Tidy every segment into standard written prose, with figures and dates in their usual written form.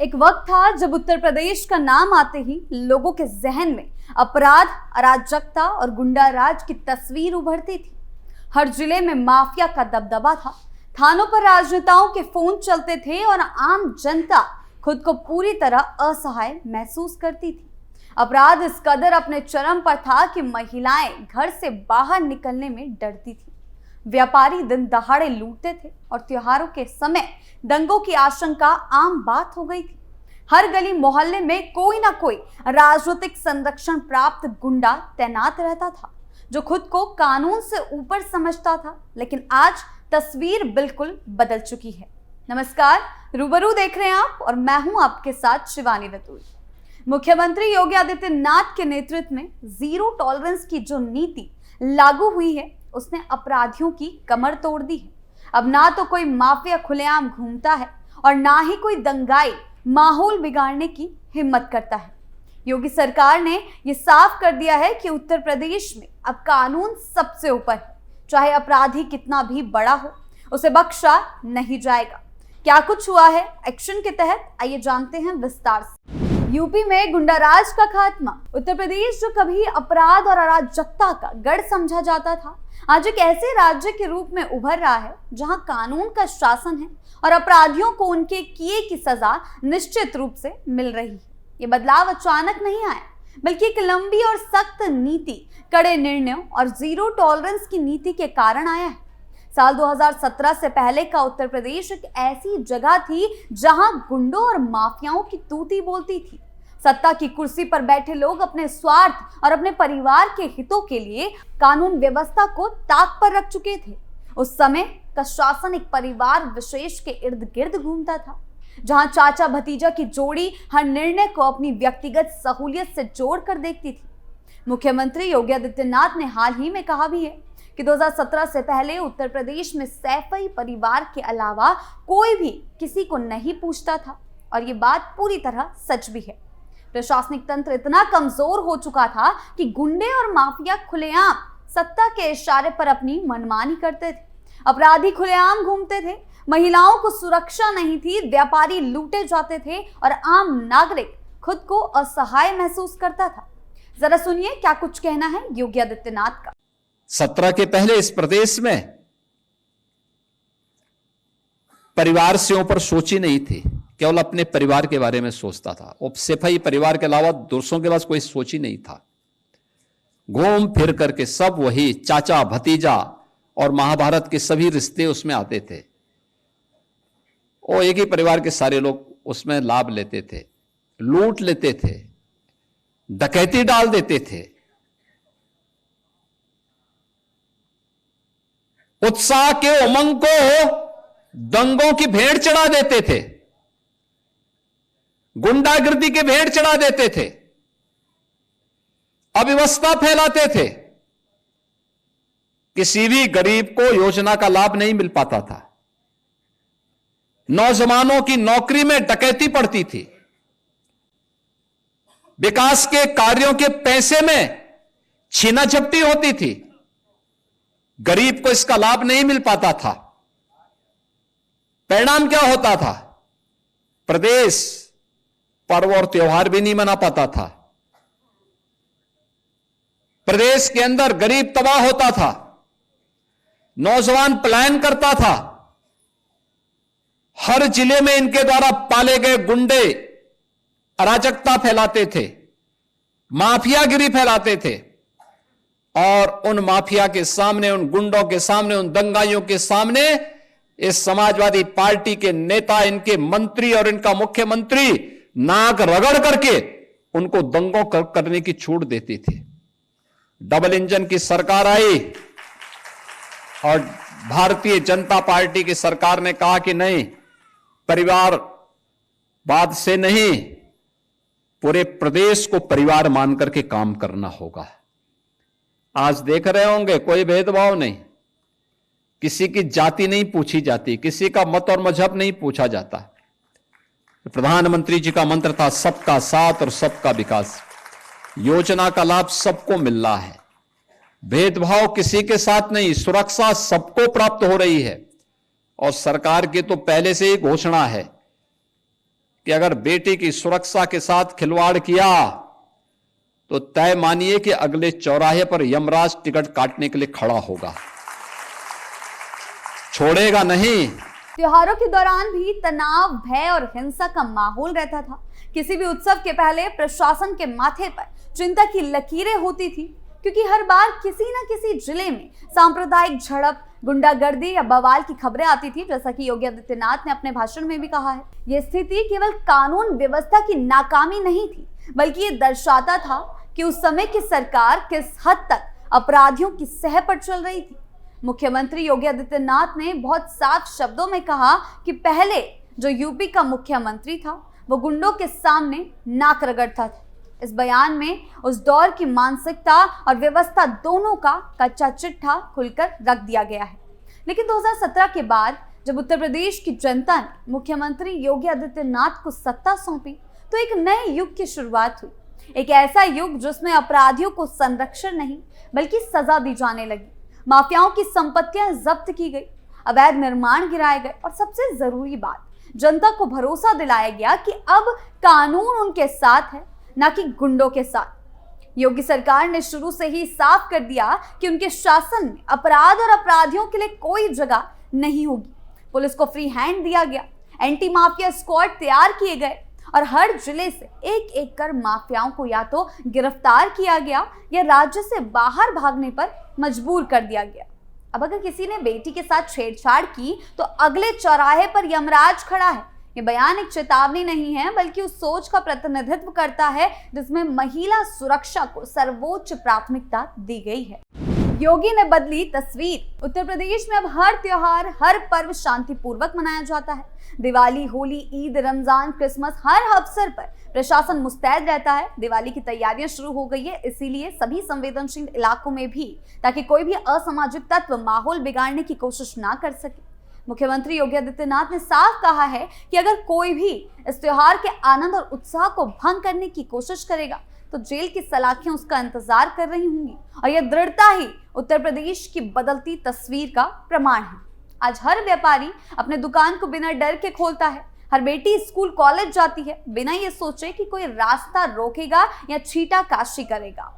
एक वक्त था जब उत्तर प्रदेश का नाम आते ही लोगों के जहन में अपराध, अराजकता और गुंडा राज की तस्वीर उभरती थी। हर जिले में माफिया का दबदबा था। थानों पर राजनेताओं के फोन चलते थे और आम जनता खुद को पूरी तरह असहाय महसूस करती थी। अपराध इस कदर अपने चरम पर था कि महिलाएं घर से बाहर निकलने में डरती थी। व्यापारी दिन दहाड़े लूटते थे और त्योहारों के समय दंगों की आशंका आम बात हो गई थी। हर गली मोहल्ले में कोई ना कोई राजनीतिक संरक्षण प्राप्त गुंडा तैनात रहता था जो खुद को कानून से ऊपर समझता था। लेकिन आज तस्वीर बिल्कुल बदल चुकी है। नमस्कार, रूबरू देख रहे हैं आप और मैं हूं आपके साथ शिवानी रतूरी। मुख्यमंत्री योगी आदित्यनाथ के नेतृत्व में जीरो टॉलरेंस की जो नीति लागू हुई है उसने अपराधियों की कमर तोड़ दी है। अब ना तो कोई माफिया खुलेआम घूमता है और ना ही कोई दंगाई माहौल बिगाड़ने की हिम्मत करता है। योगी सरकार ने यह साफ कर दिया है कि उत्तर प्रदेश में अब कानून सबसे ऊपर है। चाहे अपराधी कितना भी बड़ा हो, उसे बख्शा नहीं जाएगा। क्या कुछ हुआ है एक्शन के तहत, आइए जानते हैं विस्तार से। यूपी में गुंडाराज का खात्मा। उत्तर प्रदेश जो कभी अपराध और अराजकता का गढ़ समझा जाता था, आज एक ऐसे राज्य के रूप में उभर रहा है जहां कानून का शासन है और अपराधियों को उनके किए की सजा निश्चित रूप से मिल रही है। ये बदलाव अचानक नहीं आया, बल्कि एक लंबी और सख्त नीति, कड़े निर्णयों और जीरो टॉलरेंस की नीति के कारण आया है। साल 2017 से पहले का उत्तर प्रदेश एक ऐसी जगह थी जहां गुंडों और माफियाओं की तूती बोलती थी। सत्ता की कुर्सी पर बैठे लोग अपने स्वार्थ और अपने परिवार के हितों के लिए कानून व्यवस्था को ताक पर रख चुके थे। उस समय का शासन एक परिवार विशेष के इर्द गिर्द घूमता था, जहां चाचा भतीजा की जोड़ी हर निर्णय को अपनी व्यक्तिगत सहूलियत से जोड़कर देखती थी। मुख्यमंत्री योगी आदित्यनाथ ने हाल ही में कहा भी है कि 2017 से पहले उत्तर प्रदेश में सैफई परिवार के अलावा कोई भी किसी को नहीं पूछता था, और ये बात पूरी तरह सच भी है। प्रशासनिक तंत्र इतना कमजोर हो चुका था कि गुंडे और माफिया खुलेआम सत्ता के इशारे पर अपनी मनमानी करते थे। अपराधी खुलेआम घूमते थे, महिलाओं को सुरक्षा नहीं थी, व्यापारी लूटे जाते थे और आम नागरिक खुद को असहाय महसूस करता था। जरा सुनिए क्या कुछ कहना है योगी आदित्यनाथ का। 17 के पहले इस प्रदेश में परिवार से ऊपर सोची नहीं थी, केवल अपने परिवार के बारे में सोचता था। उपसेफई परिवार के अलावा दूसरों के पास कोई सोच ही नहीं था। घूम फिर करके सब वही चाचा भतीजा और महाभारत के सभी रिश्ते उसमें आते थे। और एक ही परिवार के सारे लोग उसमें लाभ लेते थे, लूट लेते थे, डकैती डाल देते थे। उत्साह के उमंग को दंगों की भेंट चढ़ा देते थे, गुंडागर्दी के भेंट चढ़ा देते थे, अव्यवस्था फैलाते थे। किसी भी गरीब को योजना का लाभ नहीं मिल पाता था। नौजवानों की नौकरी में डकैती पड़ती थी। विकास के कार्यों के पैसे में छीना झपटी होती थी। गरीब को इसका लाभ नहीं मिल पाता था। परिणाम क्या होता था? प्रदेश पर्व और त्योहार भी नहीं मना पाता था। प्रदेश के अंदर गरीब तबाह होता था, नौजवान पलायन करता था। हर जिले में इनके द्वारा पाले गए गुंडे अराजकता फैलाते थे, माफियागिरी फैलाते थे, और उन माफिया के सामने, उन गुंडों के सामने, उन दंगाइयों के सामने इस समाजवादी पार्टी के नेता, इनके मंत्री और इनका मुख्यमंत्री नाक रगड़ करके उनको दंगों करने की छूट देती थी। डबल इंजन की सरकार आई और भारतीय जनता पार्टी की सरकार ने कहा कि नहीं, परिवारवाद से नहीं, पूरे प्रदेश को परिवार मान करके काम करना होगा। आज देख रहे होंगे कोई भेदभाव नहीं, किसी की जाति नहीं पूछी जाती, किसी का मत और मजहब नहीं पूछा जाता। प्रधानमंत्री जी का मंत्र था सबका साथ और सबका विकास। योजना का लाभ सबको मिल रहा है, भेदभाव किसी के साथ नहीं, सुरक्षा सबको प्राप्त हो रही है। और सरकार की तो पहले से ही घोषणा है कि अगर बेटी की सुरक्षा के साथ खिलवाड़ किया तो तय मानिए कि अगले चौराहे पर यमराज टिकट काटने के लिए खड़ा होगा, छोड़ेगा नहीं। त्योहारों के दौरान भी तनाव, भय और हिंसा का माहौल रहता था। किसी भी उत्सव के पहले प्रशासन के माथे पर चिंता की लकीरें होती थी, क्योंकि हर बार किसी न किसी जिले में सांप्रदायिक झड़प, गुंडागर्दी या बवाल की खबरें आती थी। जैसा कि योगी आदित्यनाथ ने अपने भाषण में भी कहा है, यह स्थिति केवल कानून व्यवस्था की नाकामी नहीं थी, बल्कि ये दर्शाता था कि उस समय की सरकार किस हद तक अपराधियों की सह पर चल रही थी। मुख्यमंत्री योगी आदित्यनाथ ने बहुत साफ शब्दों में कहा कि पहले जो यूपी का मुख्यमंत्री था वो गुंडों के सामने नाक रगड़ता था। इस बयान में उस दौर की मानसिकता और व्यवस्था दोनों का कच्चा चिट्ठा खुलकर रख दिया गया है। लेकिन 2017 के बाद जब उत्तर प्रदेश की जनता ने मुख्यमंत्री योगी आदित्यनाथ को सत्ता सौंपी तो एक नए युग की शुरुआत हुई। एक ऐसा युग जिसमें अपराधियों को संरक्षण नहीं बल्कि सजा दी जाने लगी, माफियाओं की संपत्तियां जब्त की गई, अवैध निर्माण गिराए गए और सबसे जरूरी बात, जनता को भरोसा दिलाया गया कि अब कानून उनके साथ है, ना कि गुंडों के साथ। योगी सरकार ने शुरू से ही साफ कर दिया कि उनके शासन में अपराध और अपराधियों के लिए कोई जगह नहीं होगी। पुलिस को फ्री हैंड दिया गया, एंटी माफिया स्क्वाड तैयार किए गए और हर जिले से एक एक कर माफियाओं को या तो गिरफ्तार किया गया या राज्य से बाहर भागने पर मजबूर कर दिया गया। अब अगर किसी ने बेटी के साथ छेड़छाड़ की तो अगले चौराहे पर यमराज खड़ा है। ये बयान एक चेतावनी नहीं है बल्कि उस सोच का प्रतिनिधित्व करता है जिसमें महिला सुरक्षा को सर्वोच्च प्राथमिकता दी गई है। योगी ने बदली तस्वीर। उत्तर प्रदेश में अब हर त्योहार, हर पर्व शांतिपूर्वक मनाया जाता है। दिवाली, होली, ईद, रमजान, क्रिसमस, हर अवसर पर प्रशासन मुस्तैद रहता है। दिवाली की तैयारियां शुरू हो गई है, इसीलिए सभी संवेदनशील इलाकों में भी, ताकि कोई भी असामाजिक तत्व माहौल बिगाड़ने की कोशिश ना कर सके। मुख्यमंत्री योगी आदित्यनाथ ने साफ कहा है कि अगर कोई भी इस त्योहार के आनंद और उत्साह को भंग करने की कोशिश करेगा तो जेल की सलाखें उसका इंतजार कर रही होंगी। और यह दृढ़ता ही उत्तर प्रदेश की बदलती तस्वीर का प्रमाण है। आज हर व्यापारी अपने दुकान को बिना डर के खोलता है, हर बेटी स्कूल कॉलेज जाती है बिना ये सोचे कि कोई रास्ता रोकेगा या छींटाकाशी करेगा।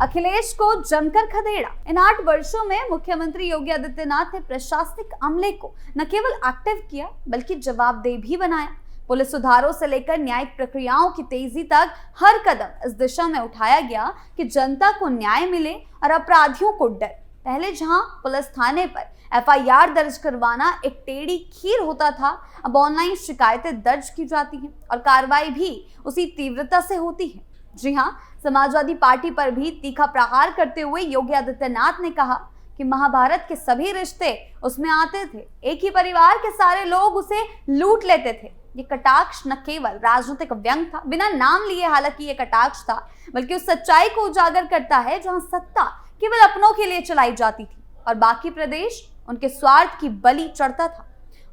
अखिलेश को जमकर खदेड़ा। इन 8 वर्षों में मुख्यमंत्री योगी आदित्यनाथ ने प्रशासनिक अमले को न केवल एक्टिव किया बल्कि जवाबदेह भी बनाया। पुलिस सुधारों से लेकर न्यायिक प्रक्रियाओं की तेजी तक हर कदम इस दिशा में उठाया गया कि जनता को न्याय मिले और अपराधियों को डर। पहले जहां पुलिस थाने पर FIR दर्ज करवाना एक टेढ़ी खीर होता था, अब ऑनलाइन शिकायतें दर्ज की जाती हैं और कार्रवाई भी उसी तीव्रता से होती है। जी हां, समाजवादी पार्टी पर भी तीखा प्रहार करते हुए योगी आदित्यनाथ ने कहा कि महाभारत के सभी रिश्ते उसमें आते थे, एक ही परिवार के सारे लोग उसे लूट लेते थे। ये कटाक्ष न केवल राजनीतिक व्यंग था, बिना नाम लिए हालांकि ये कटाक्ष था, बल्कि उस सच्चाई को उजागर करता है जहां सत्ता केवल अपनों के लिए चलाई जाती थी और बाकी प्रदेश उनके स्वार्थ की बलि चढ़ता था।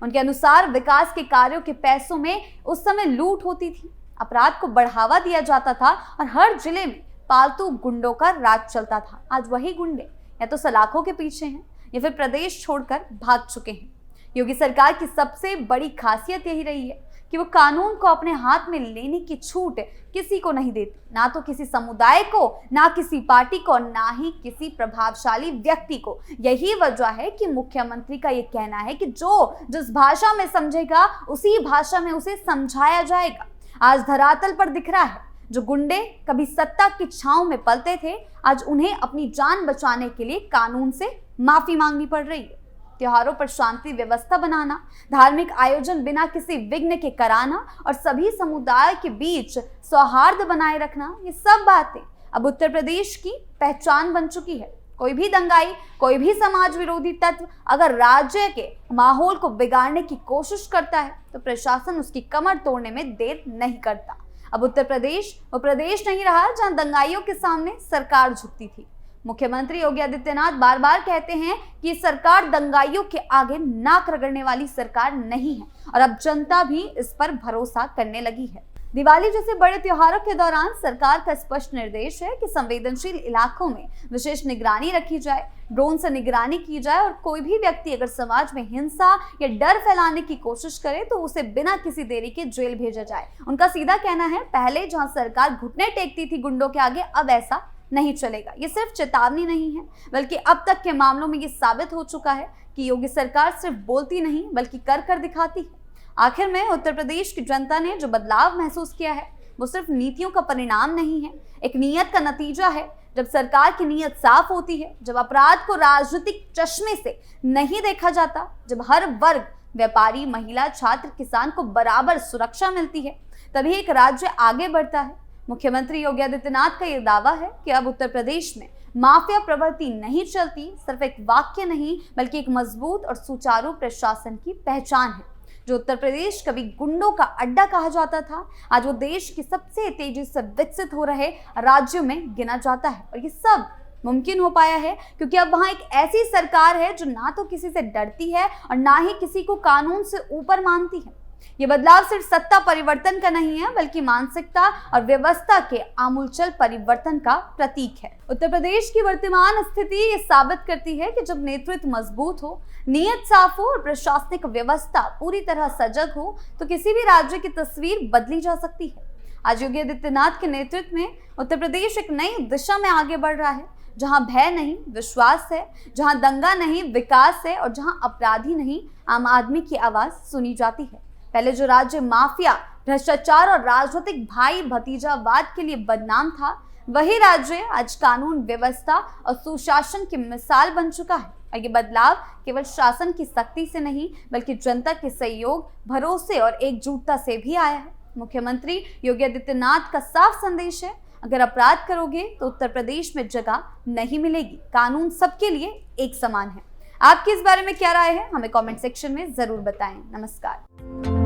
उनके अनुसार विकास के कार्यों के पैसों में उस समय लूट होती थी, अपराध को बढ़ावा दिया जाता था और हर जिले में पालतू गुंडों का राज चलता था। आज वही गुंडे या तो सलाखों के पीछे हैं या फिर प्रदेश छोड़कर भाग चुके हैं। योगी सरकार की सबसे बड़ी खासियत यही रही है कि वो कानून को अपने हाथ में लेने की छूट किसी को नहीं देती, ना तो किसी समुदाय को, ना किसी पार्टी को, ना ही किसी प्रभावशाली व्यक्ति को। यही वजह है कि मुख्यमंत्री का ये कहना है कि जो जिस भाषा में समझेगा उसी भाषा में उसे समझाया जाएगा। आज धरातल पर दिख रहा है, जो गुंडे कभी सत्ता की छांव में पलते थे, आज उन्हें अपनी जान बचाने के लिए कानून से माफी मांगनी पड़ रही है। त्योहारों पर शांति व्यवस्था बनाना, धार्मिक आयोजन बिना किसी विघ्न के कराना और सभी समुदाय के बीच सौहार्द बनाए रखना, ये सब बातें अब उत्तर प्रदेश की पहचान बन चुकी है। कोई भी दंगाई, कोई भी समाज विरोधी तत्व अगर राज्य के माहौल को बिगाड़ने की कोशिश करता है तो प्रशासन उसकी कमर तोड़ने में देर नहीं करता। अब उत्तर प्रदेश वो प्रदेश नहीं रहा जहां दंगाइयों के सामने सरकार झुकती थी। मुख्यमंत्री योगी आदित्यनाथ बार बार कहते हैं कि सरकार दंगाइयों के आगे नाक रगड़ने वाली सरकार नहीं है और अब जनता भी इस पर भरोसा करने लगी है। दिवाली जैसे बड़े त्योहारों के दौरान सरकार का स्पष्ट निर्देश है कि संवेदनशील इलाकों में विशेष निगरानी रखी जाए, ड्रोन से निगरानी की जाए और कोई भी व्यक्ति अगर समाज में हिंसा या डर फैलाने की कोशिश करे तो उसे बिना किसी देरी के जेल भेजा जाए। उनका सीधा कहना है, पहले जहां सरकार घुटने टेकती थी गुंडों के आगे, अब ऐसा नहीं चलेगा। ये सिर्फ चेतावनी नहीं है, बल्कि अब तक के मामलों में ये साबित हो चुका है कि योगी सरकार सिर्फ बोलती नहीं बल्कि कर दिखाती है। आखिर में उत्तर प्रदेश की जनता ने जो बदलाव महसूस किया है वो सिर्फ नीतियों का परिणाम नहीं है, एक नीयत का नतीजा है। जब सरकार की नीयत साफ होती है, जब अपराध को राजनीतिक चश्मे से नहीं देखा जाता, जब हर वर्ग, व्यापारी, महिला, छात्र, किसान को बराबर सुरक्षा मिलती है, तभी एक राज्य आगे बढ़ता है। मुख्यमंत्री योगी आदित्यनाथ का यह दावा है कि अब उत्तर प्रदेश में माफिया प्रवृत्ति नहीं चलती, सिर्फ एक वाक्य नहीं बल्कि एक मजबूत और सुचारू प्रशासन की पहचान है। जो उत्तर प्रदेश कभी गुंडों का अड्डा कहा जाता था, आज वो देश के सबसे तेजी से विकसित हो रहे राज्यों में गिना जाता है। और ये सब मुमकिन हो पाया है क्योंकि अब वहां एक ऐसी सरकार है जो ना तो किसी से डरती है और ना ही किसी को कानून से ऊपर मानती है। ये बदलाव सिर्फ सत्ता परिवर्तन का नहीं है बल्कि मानसिकता और व्यवस्था के आमूलचल परिवर्तन का प्रतीक है। उत्तर प्रदेश की वर्तमान स्थिति ये साबित करती है कि जब नेतृत्व मजबूत हो, नीयत साफ हो और प्रशासनिक व्यवस्था पूरी तरह सजग हो तो किसी भी राज्य की तस्वीर बदली जा सकती है। आज योगी आदित्यनाथ के नेतृत्व में उत्तर प्रदेश एक नई दिशा में आगे बढ़ रहा है, जहां भय नहीं विश्वास है, जहां दंगा नहीं विकास है और जहां अपराधी नहीं आम आदमी की आवाज सुनी जाती है। पहले जो राज्य माफिया, भ्रष्टाचार और राजनीतिक भाई भतीजावाद के लिए बदनाम था, वही राज्य आज कानून व्यवस्था और सुशासन की मिसाल बन चुका है। और ये बदलाव केवल शासन की सख्ती से नहीं बल्कि जनता के सहयोग, भरोसे और एकजुटता से भी आया है। मुख्यमंत्री योगी आदित्यनाथ का साफ संदेश है, अगर अपराध करोगे तो उत्तर प्रदेश में जगह नहीं मिलेगी। कानून सबके लिए एक समान है। आपकी इस बारे में क्या राय है, हमें कमेंट सेक्शन में जरूर बताएं। नमस्कार।